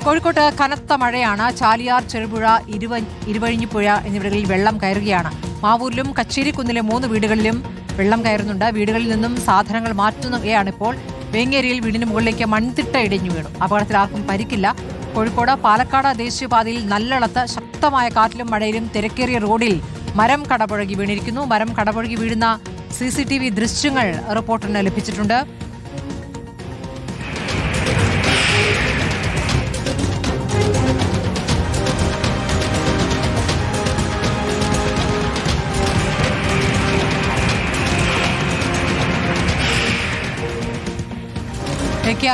കോഴിക്കോട്ട് കനത്ത മഴയാണ്. ചാലിയാർ, ചെറുപുഴ, ഇരുവഴിഞ്ഞിപ്പുഴ എന്നിവിടങ്ങളിൽ വെള്ളം കയറുകയാണ്. മാവൂരിലും കച്ചേരിക്കുന്നിലെ 3 വീടുകളിലും വെള്ളം കയറുന്നുണ്ട്. വീടുകളിൽ നിന്നും സാധനങ്ങൾ മാറ്റുകയാണിപ്പോൾ. വേങ്ങേരിയിൽ വീടിന് മുകളിലേക്ക് മൺതിട്ട ഇടിഞ്ഞു വീണു. അപകടത്തിൽ ആർക്കും പരിക്കില്ല. കോഴിക്കോട് പാലക്കാട് ദേശീയപാതയിൽ നല്ലളത്ത് ശക്തമായ കാറ്റിലും മഴയിലും തിരക്കേറിയ റോഡിൽ മരം കടപുഴകി വീണിരിക്കുന്നു. മരം കടപുഴകി വീഴുന്ന CCTV ദൃശ്യങ്ങൾ റിപ്പോർട്ടറിന് ലഭിച്ചിട്ടുണ്ട്.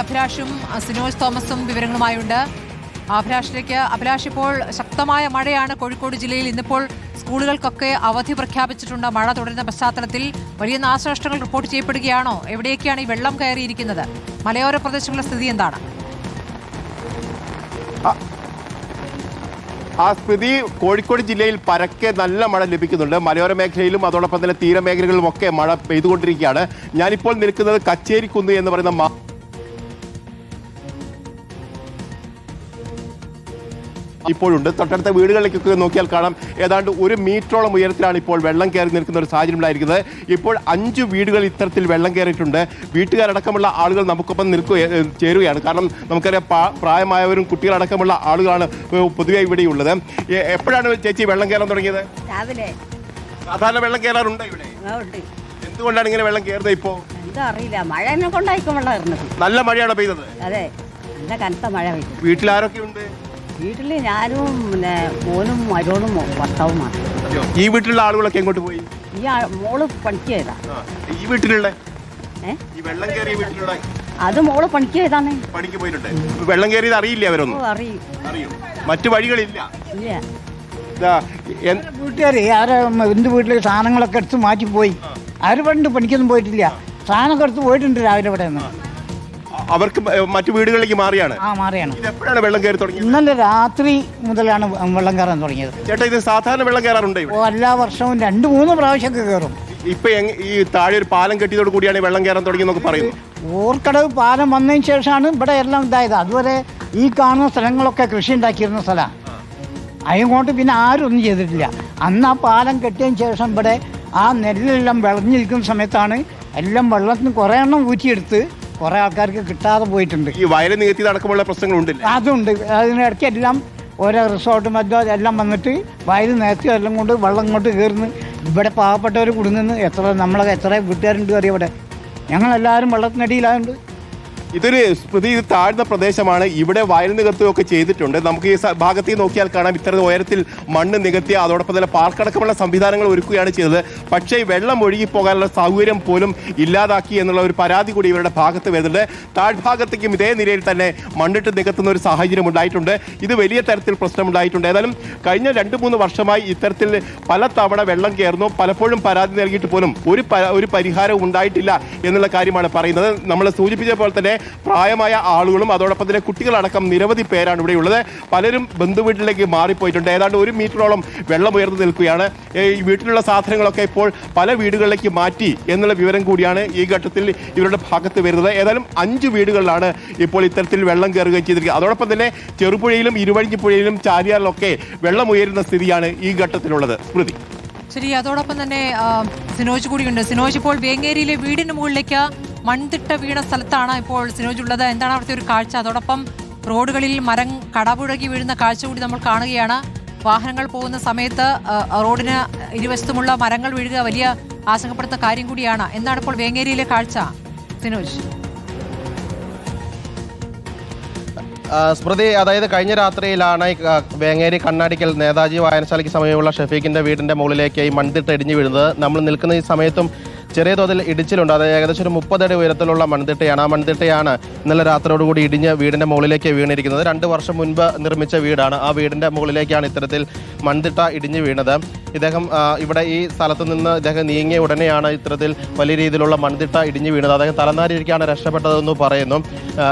അഭിലാഷും സിനോജ് തോമസും വിവരങ്ങളുമായുണ്ട്. അഭിലാഷ്, ഇപ്പോൾ ശക്തമായ മഴയാണ് കോഴിക്കോട് ജില്ലയിൽ. ഇന്നിപ്പോൾ സ്കൂളുകൾക്കൊക്കെ അവധി പ്രഖ്യാപിച്ചിട്ടുണ്ട്. മഴ തുടരുന്ന പശ്ചാത്തലത്തിൽ വലിയ നാശനഷ്ടങ്ങൾ റിപ്പോർട്ട് ചെയ്യപ്പെടുകയാണോ? എവിടെയൊക്കെയാണ് ഈ വെള്ളം കയറിയിരിക്കുന്നത്? മലയോര പ്രദേശങ്ങളുടെ സ്ഥിതി എന്താണ്? സ്മൃതി, കോഴിക്കോട് ജില്ലയിൽ പരക്കെ നല്ല മഴ ലഭിക്കുന്നുണ്ട്. മലയോര മേഖലയിലും അതോടൊപ്പം തന്നെ തീരമേഖലകളിലും ഒക്കെ മഴ പെയ്തുകൊണ്ടിരിക്കുകയാണ്. ഞാനിപ്പോൾ നിൽക്കുന്നത് കച്ചേരിക്കുന്ന് എന്ന് പറയുന്ന ഇപ്പോഴുണ്ട്. തൊട്ടടുത്ത വീടുകളിലേക്കൊക്കെ നോക്കിയാൽ കാണാം, ഏതാണ്ട് 1 മീറ്ററോളം ഉയരത്തിലാണ് ഇപ്പോൾ വെള്ളം കയറി നിൽക്കുന്ന ഒരു സാഹചര്യം ഉണ്ടായിരിക്കുന്നത്. ഇപ്പോൾ 5 വീടുകൾ ഇത്തരത്തിൽ വെള്ളം കയറിയിട്ടുണ്ട്. വീട്ടുകാരടക്കമുള്ള ആളുകൾ നമുക്കൊപ്പം ചേരുകയാണ്. കാരണം നമുക്കറിയാം, പ്രായമായവരും കുട്ടികളടക്കമുള്ള ആളുകളാണ് പൊതുവെ ഇവിടെയുള്ളത്. എപ്പോഴാണ് ചേച്ചി വെള്ളം കയറാൻ തുടങ്ങിയത്? രാവിലെ. സാധാരണ വെള്ളം കയറാറുണ്ട് ഇവിടെ? എന്തുകൊണ്ടാണ് ഇങ്ങനെ വെള്ളം കയറുന്നത്? ഇപ്പോൾ എന്താ അറിയില്ല, മഴ കൊണ്ടായിരിക്കും വെള്ളം കയറുന്നത്. നല്ല മഴയാണ് പെയ്തത്. അതെ, നല്ല കനത്ത മഴ പെയ്തു. വീട്ടിൽ ആരൊക്കെ ഉണ്ട്? വീട്ടില് ഞാനും മോനും മരോണും ഭർത്താവുമാണ്. ഈ വീട്ടിലുള്ള ആളുകളൊക്കെ എങ്ങോട്ട് പോയി? ഈ മോള് പണിക്ക് ചെയ്താ. ഈ വീട്ടിലുള്ള ഈ വെള്ളം കയറിയ വീട്ടിലുള്ള അത് മോള് പണിക്ക് ചെയ്താണ്. പണിക്ക് പോയിട്ടുണ്ട്. വെള്ളം കയറിയത് അറിയില്ല അവരൊന്നും? അറിയും. മറ്റു വഴികളില്ല. വീട്ടുകാര് എന്ത് വീട്ടിലെ സാധനങ്ങളൊക്കെ എടുത്ത് മാറ്റിപ്പോയി. ആര് പണ്ട് പണിക്കൊന്നും പോയിട്ടില്ല. സാധനമൊക്കെ എടുത്ത് പോയിട്ടുണ്ട് രാവിലെ ഇവിടെ നിന്ന്. അവർക്ക് മറ്റു വീടുകളിലേക്ക് മാറിയാണ്. എപ്പോഴാണ് വെള്ളം കയറി തുടങ്ങിയത്? ഇന്നലെ രാത്രി മുതലാണ് വെള്ളം കയറാൻ തുടങ്ങിയത്. ചേട്ടാ, ഇത് സാധാരണ വെള്ളം കയറാറുണ്ട്? എല്ലാ വർഷവും 2-3 പ്രാവശ്യമൊക്കെ കയറും. ഇപ്പൊ ഈ താഴെ ഒരു പാലം കെട്ടിയതോട് കൂടിയാണ് വെള്ളം കയറാൻ തുടങ്ങിയെന്നൊക്കെ പറയുന്നു. ഓർക്കടവ് പാലം വന്നതിന് ശേഷമാണ് ഇവിടെ എല്ലാം ഇതായത്. അതുവരെ ഈ കാണുന്ന സ്ഥലങ്ങളൊക്കെ കൃഷി ഉണ്ടാക്കിയിരുന്ന സ്ഥലമാണ്. അതുകൊണ്ട് പിന്നെ ആരും ഒന്നും ചെയ്തിട്ടില്ല. അന്ന് ആ പാലം കെട്ടിയതിന് ശേഷം ഇവിടെ ആ നെല്ലെല്ലാം വിളഞ്ഞു നിൽക്കുന്ന സമയത്താണ് എല്ലാം വെള്ളത്തിന് കുറേ എണ്ണം ഊറ്റിയെടുത്ത് കുറെ ആൾക്കാർക്ക് കിട്ടാതെ പോയിട്ടുണ്ട്. ഈ വയൽ നികത്തി അടക്കമുള്ള പ്രശ്നങ്ങളുണ്ട്. അതുണ്ട്. അതിനിടയ്ക്ക് എല്ലാം ഓരോ റിസോർട്ടും എല്ലാം വന്നിട്ട് വയൽ നികത്തി എല്ലാം കൊണ്ട് വെള്ളം ഇങ്ങോട്ട് കയറുന്നു. ഇവിടെ പാവപ്പെട്ടവർ കുടുങ്ങുന്നു. എത്ര വീട്ടുകാരുണ്ട് അറിയാം ഇവിടെ. ഞങ്ങളെല്ലാവരും വെള്ളത്തിനടിയിലായുണ്ട്. ഇതൊരു ഇത് താഴ്ന്ന പ്രദേശമാണ്. ഇവിടെ വയൽ നികത്തുകയൊക്കെ ചെയ്തിട്ടുണ്ട്. നമുക്ക് ഈ ഭാഗത്തേക്ക് നോക്കിയാൽ കാണാം, ഇത്തരം ഉയരത്തിൽ മണ്ണ് നികത്തി അതോടൊപ്പം തന്നെ പാർക്കടക്കമുള്ള സംവിധാനങ്ങൾ ഒരുക്കുകയാണ് ചെയ്തത്. പക്ഷേ വെള്ളം ഒഴുകിപ്പോകാനുള്ള സൗകര്യം പോലും ഇല്ലാതാക്കി എന്നുള്ള ഒരു പരാതി കൂടി ഇവരുടെ ഭാഗത്ത് വരുന്നുണ്ട്. താഴ്ഭാഗത്തേക്കും ഇതേ നിലയിൽ തന്നെ മണ്ണിട്ട് നികത്തുന്ന ഒരു സാഹചര്യം ഉണ്ടായിട്ടുണ്ട്. ഇത് വലിയ തരത്തിൽ പ്രശ്നമുണ്ടായിട്ടുണ്ട്. ഏതായാലും കഴിഞ്ഞ 2-3 വർഷമായി ഇത്തരത്തിൽ പല തവണ വെള്ളം കയറുന്നു. പലപ്പോഴും പരാതി നൽകിയിട്ട് പോലും ഒരു പരിഹാരവും ഉണ്ടായിട്ടില്ല എന്നുള്ള കാര്യമാണ് പറയുന്നത്. നമ്മൾ സൂചിപ്പിച്ച പോലെ തന്നെ പ്രായമായ ആളുകളും അതോടൊപ്പം തന്നെ കുട്ടികളടക്കം നിരവധി പേരാണ് ഇവിടെയുള്ളത്. പലരും ബന്ധുവീട്ടിലേക്ക് മാറിപ്പോയിട്ടുണ്ട്. ഏതാണ്ട് 1 മീറ്ററോളം വെള്ളം ഉയർന്നു നിൽക്കുകയാണ്. ഈ വീട്ടിലുള്ള സാധനങ്ങളൊക്കെ ഇപ്പോൾ പല വീടുകളിലേക്ക് മാറ്റി എന്നുള്ള വിവരം കൂടിയാണ് ഈ ഘട്ടത്തിൽ ഇവരുടെ ഭാഗത്ത് വരുന്നത്. ഏതായാലും 5 വീടുകളിലാണ് ഇപ്പോൾ ഇത്തരത്തിൽ വെള്ളം കയറുകയും ചെയ്തിരിക്കുന്നത്. അതോടൊപ്പം തന്നെ ചെറുപുഴയിലും ഇരുവഴിഞ്ഞിപ്പുഴയിലും ചാലിയാറിലൊക്കെ വെള്ളം ഉയരുന്ന സ്ഥിതിയാണ് ഈ ഘട്ടത്തിലുള്ളത്. സ്മൃതി. ശരി, അതോടൊപ്പം തന്നെ സിനോജ് കൂടിയുണ്ട്. സിനോജ്, ഇപ്പോൾ വേങ്ങേരിയിലെ വീടിന് മുകളിലേക്ക് മൺതിട്ട വീണ സ്ഥലത്താണ് ഇപ്പോൾ സിനോജ് ഉള്ളത്. എന്താണ് അവിടുത്തെ ഒരു കാഴ്ച? അതോടൊപ്പം റോഡുകളിൽ മരം കടപുഴകി വീഴുന്ന കാഴ്ച കൂടി നമ്മൾ കാണുകയാണ്. വാഹനങ്ങൾ പോകുന്ന സമയത്ത് റോഡിന് ഇരുവശത്തുമുള്ള മരങ്ങൾ വീഴുക വലിയ ആശങ്കപ്പെടുത്തുന്ന കാര്യം കൂടിയാണ്. എന്താണ് ഇപ്പോൾ വേങ്ങേരിയിലെ കാഴ്ച, സിനോജ്? സ്മൃതി, അതായത് കഴിഞ്ഞ രാത്രിയിലാണ് വേങ്ങേരി കണ്ണാടിക്കൽ നേതാജി വായനശാലയ്ക്ക് സമീപമുള്ള ഷഫീഖിന്റെ വീടിന്റെ മുകളിലേക്ക് ഈ മൺതിട്ട ഇടിഞ്ഞു വീഴുന്നത്. നമ്മൾ നിൽക്കുന്ന ഈ സമയത്തും ചെറിയ തോതിൽ ഇടിച്ചിലുണ്ട്. അത് ഏകദേശം ഒരു 30 അടി ഉയരത്തിലുള്ള മൺതിട്ടയാണ്. ആ മൺതിട്ടയാണ് ഇന്നലെ രാത്രിയോടുകൂടി ഇടിഞ്ഞ് വീടിന്റെ മുകളിലേക്ക് വീണിരിക്കുന്നത്. 2 വർഷം മുൻപ് നിർമ്മിച്ച വീടാണ്. ആ വീടിന്റെ മുകളിലേക്കാണ് ഇത്തരത്തിൽ മൺതിട്ട ഇടിഞ്ഞു വീണത്. ഇദ്ദേഹം ഇവിടെ ഈ സ്ഥലത്ത് നിന്ന് ഇദ്ദേഹം നീങ്ങിയ ഉടനെയാണ് ഇത്തരത്തിൽ വലിയ രീതിയിലുള്ള മൺതിട്ട ഇടിഞ്ഞു വീണത്. അദ്ദേഹം തലനാരിയിരിക്കാണ് രക്ഷപ്പെട്ടതെന്ന് പറയുന്നു.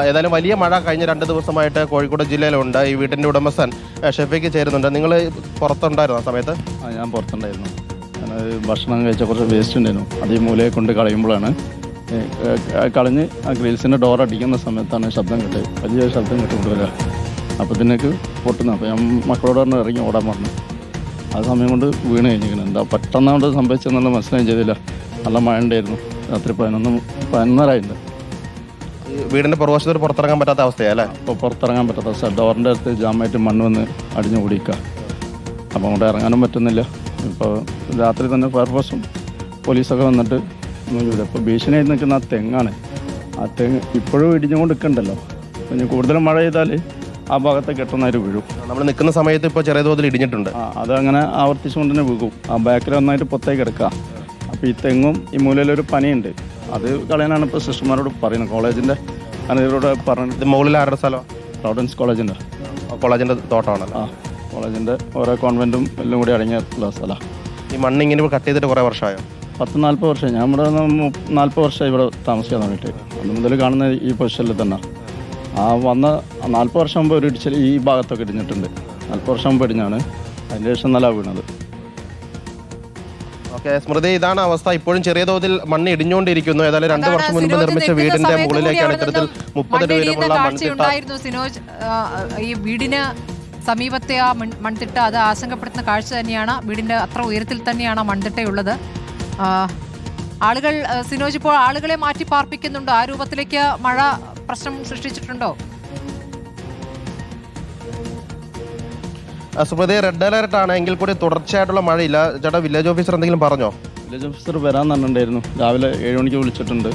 ഏതായാലും വലിയ മഴ കഴിഞ്ഞ 2 ദിവസമായിട്ട് കോഴിക്കോട് ജില്ലയിലുണ്ട്. ഈ വീടിന്റെ ഉടമസ്ഥൻ ഷഫീഖ് ചേരുന്നുണ്ട്. നിങ്ങൾ പുറത്തുണ്ടായിരുന്നു ആ സമയത്ത്? ഞാൻ പുറത്തുണ്ടായിരുന്നു. ഭക്ഷണം കഴിച്ച കുറച്ച് വേസ്റ്റ് ഉണ്ടായിരുന്നു. അത് ഈ മൂലയെ കൊണ്ട് കളയുമ്പോഴാണ് കളഞ്ഞ് ആ ഗ്രിൽസിൻ്റെ ഡോർ അടിക്കുന്ന സമയത്താണ് ശബ്ദം കേട്ടത്. വലിയ ശബ്ദം കേട്ടുകൊണ്ടുവരിക. അപ്പോൾ ഇതിനേക്ക് പൊട്ടുന്നു. അപ്പോൾ ഞാൻ മക്കളോട് പറഞ്ഞ് ഇറങ്ങി ഓടാൻ പറഞ്ഞു. ആ സമയം കൊണ്ട് വീണ് കഴിഞ്ഞിരിക്കണം. എന്താ പെട്ടെന്നുകൊണ്ട് സംഭവിച്ചെന്നുള്ള മനസ്സിലായും ചെയ്തില്ല. നല്ല മഴ ഉണ്ടായിരുന്നു. രാത്രി 11:30 ഈ വീടിന്റെ പുറവശത്ത് പുറത്തിറങ്ങാൻ പറ്റാത്ത അവസ്ഥയല്ലേ? അപ്പോൾ പുറത്തിറങ്ങാൻ പറ്റാത്ത അവസ്ഥ. ഡോറിൻ്റെ അടുത്ത് ജാമായിട്ട് മണ്ണ് വന്ന് അടിഞ്ഞു കൂടിക്കുക. അപ്പോൾ അങ്ങോട്ട് ഇറങ്ങാനും പറ്റുന്നില്ല. ഇപ്പോൾ രാത്രി തന്നെ ഫയർഫോഴ്സും പോലീസൊക്കെ വന്നിട്ട് നോക്കിയത്. ഇപ്പോൾ ഭീഷണിയായി നിൽക്കുന്ന ആ തെങ്ങാണ്. ആ തെങ്ങ് ഇപ്പോഴും ഇടിഞ്ഞുകൊണ്ട് നിൽക്കണ്ടല്ലോ. പിന്നെ കൂടുതലും മഴ ചെയ്താൽ ആ ഭാഗത്തേക്ക് എട്ടുന്നതായിട്ട് വീഴും. നമ്മൾ നിൽക്കുന്ന സമയത്ത് ഇപ്പോൾ ചെറിയ തോതിൽ ഇടിഞ്ഞിട്ടുണ്ട്. അതങ്ങനെ ആവർത്തിച്ചുകൊണ്ട് തന്നെ വീഴും. ആ ബാക്കിൽ ഒന്നായിട്ട് പുറത്തേക്ക് എടുക്കുക. അപ്പോൾ ഈ തെങ്ങും ഈ മൂലയിലൊരു പനിയുണ്ട്. അത് കളയാനാണ് ഇപ്പോൾ സിസ്റ്റർമാരോട് പറയുന്നത്. കോളേജിൻ്റെ ഇവരോട് പറഞ്ഞത്. ഇത് മുകളിൽ ആരുടെ സ്ഥലം? പ്രൊവിഡൻസ് കോളേജിൻ്റെ തോട്ടമാണല്ലോ. കോളേജിൻ്റെ ഓരോ കോൺവെൻറ്റും എല്ലാം കൂടി അടങ്ങിയിട്ടുള്ള സ്ഥലമാണ്. ഈ മണ്ണ് ഇങ്ങനെ കട്ട് ചെയ്തിട്ട് കുറേ വർഷമായോ? 40 വർഷമായി. ഞാൻ ഇവിടെ 40 വർഷമായി ഇവിടെ താമസിക്കാൻ തുടങ്ങിയിട്ട്. അന്ന് മുതൽ കാണുന്ന ഈ പൊസിഷനിൽ തന്നെ. ആ വന്ന 40 വർഷം മുമ്പ് ഒരു ഇടിച്ചിൽ ഈ ഭാഗത്തൊക്കെ ഇടിഞ്ഞിട്ടുണ്ട്. 40 വർഷം മുമ്പ് ഇടിഞ്ഞാണ്. അതിൻ്റെ ശേഷം നല്ല വീണത്. ഓക്കെ സ്മൃതി, ഇതാണ് അവസ്ഥ. ഇപ്പോഴും ചെറിയ തോതിൽ മണ്ണ് ഇടിഞ്ഞുകൊണ്ടിരിക്കുന്നു. ഏതായാലും 2 വർഷം മുൻപ് നിർമ്മിച്ച വീടിന്റെ മുകളിലേക്കാണ് ഇത്തരത്തിൽ 30 അടി ഉയരമുള്ള മൺതിട്ട. സിനോജ്, ഈ വീടിന് സമീപത്തെ ആ മൺതിട്ട അത് ആശങ്കപ്പെടുത്തുന്ന കാഴ്ച തന്നെയാണ്. വീടിന്റെ അത്ര ഉയരത്തിൽ തന്നെയാണ് മൺതിട്ടയുള്ളത്. ആളുകൾ, സിനോജ്, ഇപ്പോൾ ആളുകളെ മാറ്റി പാർപ്പിക്കുന്നുണ്ടോ? ആ രൂപത്തിലേക്ക് മഴ പ്രശ്നം സൃഷ്ടിച്ചിട്ടുണ്ടോ? സ്മൃതി, റെഡ് അലർട്ട് ആണ് എങ്കിൽ കൂടി തുടർച്ചയായിട്ടുള്ള മഴയില്ല. ചേട്ടാ, വില്ലേജ് ഓഫീസർ എന്തെങ്കിലും പറഞ്ഞോ? വില്ലേജ് ഓഫീസർ വരാൻ പറഞ്ഞിട്ടുണ്ടായിരുന്നു. രാവിലെ 7 മണിക്ക് വിളിച്ചിട്ടുണ്ട്.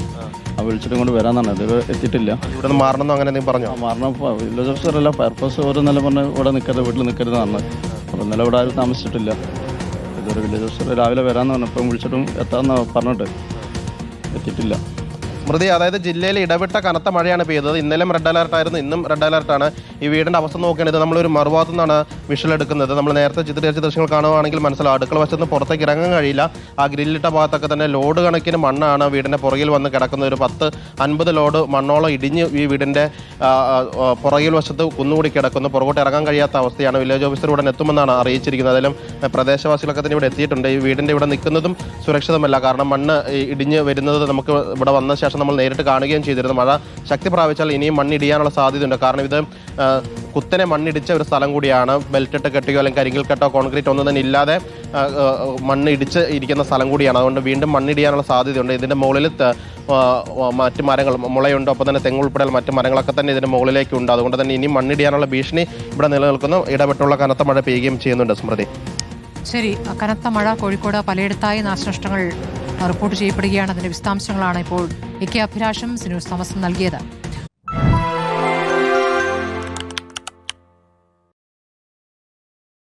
ആ വിളിച്ചിട്ട് കൊണ്ട് വരാൻ തന്നെ. ഇത് എത്തിയിട്ടില്ല. ഇവിടെ നിന്ന് മാറണമെന്നോ അങ്ങനെ എന്തെങ്കിലും പറഞ്ഞോ? മാറണം. വില്ലേജ് ഓഫീസർ അല്ല, ഫയർഫോഴ്സ് ഓരോ നില പറഞ്ഞ് ഇവിടെ നിൽക്കരുത്, വീട്ടിൽ നിൽക്കരുത് പറഞ്ഞത്. അപ്പോൾ ഇന്നലെ ഇവിടെ ആരും താമസിച്ചിട്ടില്ല. ഇതൊരു വില്ലേജ് ഓഫീസർ രാവിലെ വരാമെന്ന് പറഞ്ഞു. ഇപ്പം വിളിച്ചിട്ടും എത്താമെന്ന് പറഞ്ഞിട്ട് എത്തിയിട്ടില്ല. സ്മൃതി, അതായത് ജില്ലയിൽ ഇടവിട്ട കനത്ത മഴയാണ് പെയ്തത്. ഇന്നലെയും റെഡ് അലർട്ടായിരുന്നു, ഇന്നും റെഡ് അലർട്ടാണ്. ഈ വീടിൻ്റെ അവസ്ഥ നോക്കേണ്ടത് നമ്മളൊരു മറുഭാഗത്തു നിന്നാണ് വിഷ്വൽ എടുക്കുന്നത്. നമ്മൾ നേരത്തെ ചിത്രീകരിച്ച ദൃശ്യങ്ങൾ കാണുകയാണെങ്കിൽ മനസ്സിലാവും. അടുക്കള വശത്ത് പുറത്തേക്ക് ഇറങ്ങാൻ കഴിയില്ല. ആ ഗ്രില്ലിട്ട ഭാഗത്തൊക്കെ തന്നെ ലോഡ് കണക്കിന് മണ്ണാണ് വീടിൻ്റെ പുറകിൽ വന്ന് കിടക്കുന്നത്. ഒരു 10-50 ലോഡ് മണ്ണോളം ഇടിഞ്ഞ് ഈ വീടിൻ്റെ പുറകിൽ വശത്ത് കുന്നുകൂടി കിടക്കുന്നു. പുറകോട്ട് ഇറങ്ങാൻ കഴിയാത്ത അവസ്ഥയാണ്. വില്ലേജ് ഓഫീസർ ഉടൻ എത്തുമെന്നാണ് അറിയിച്ചിരിക്കുന്നത്. അതിലും പ്രദേശവാസികളൊക്കെ തന്നെ ഇവിടെ എത്തിയിട്ടുണ്ട്. ഈ വീടിൻ്റെ ഇവിടെ നിൽക്കുന്നതും സുരക്ഷിതമല്ല. കാരണം മണ്ണ് ഇടിഞ്ഞ് വരുന്നത് നമുക്ക് ഇവിടെ വന്ന ശേഷം നമ്മൾ നേരിട്ട് കാണുകയും ചെയ്തിരുന്നു. മഴ ശക്തി പ്രാപിച്ചാൽ ഇനിയും മണ്ണിടിയാനുള്ള സാധ്യതയുണ്ട്. കാരണം ഇത് കുത്തനെ മണ്ണിടിച്ച ഒരു സ്ഥലം കൂടിയാണ്. ബെൽറ്റിട്ട് കെട്ടുകയോ അല്ലെങ്കിൽ കരിങ്കൽ കെട്ടോ കോൺക്രീറ്റ് ഒന്നും തന്നെ ഇല്ലാതെ മണ്ണ് ഇടിച്ച് ഇരിക്കുന്ന സ്ഥലം കൂടിയാണ്. അതുകൊണ്ട് വീണ്ടും മണ്ണിടിയാനുള്ള സാധ്യതയുണ്ട്. ഇതിൻ്റെ മുകളിൽ മറ്റ് മരങ്ങൾ മുളയുണ്ട്. ഒപ്പം തന്നെ തെങ്ങുൾപ്പെടെയുള്ള മറ്റ് മരങ്ങളൊക്കെ തന്നെ ഇതിൻ്റെ മുകളിലേക്കുണ്ട്. അതുകൊണ്ട് തന്നെ ഇനിയും മണ്ണിടിയാനുള്ള ഭീഷണി ഇവിടെ നിലനിൽക്കുന്നു. ഇടപെട്ടുള്ള കനത്ത മഴ പെയ്യുകയും ചെയ്യുന്നുണ്ട്. സ്മൃതി, ശരി. കനത്ത മഴ, കോഴിക്കോട് പലയിടത്തായി നാശനഷ്ടങ്ങൾ റിപ്പോർട്ട് ചെയ്യപ്പെടുകയാണ്. അതിന്റെ വിശദാംശങ്ങളാണ് ഇപ്പോൾ AK അഭിലാഷും സിനോജ് തോമസും നൽകിയത്.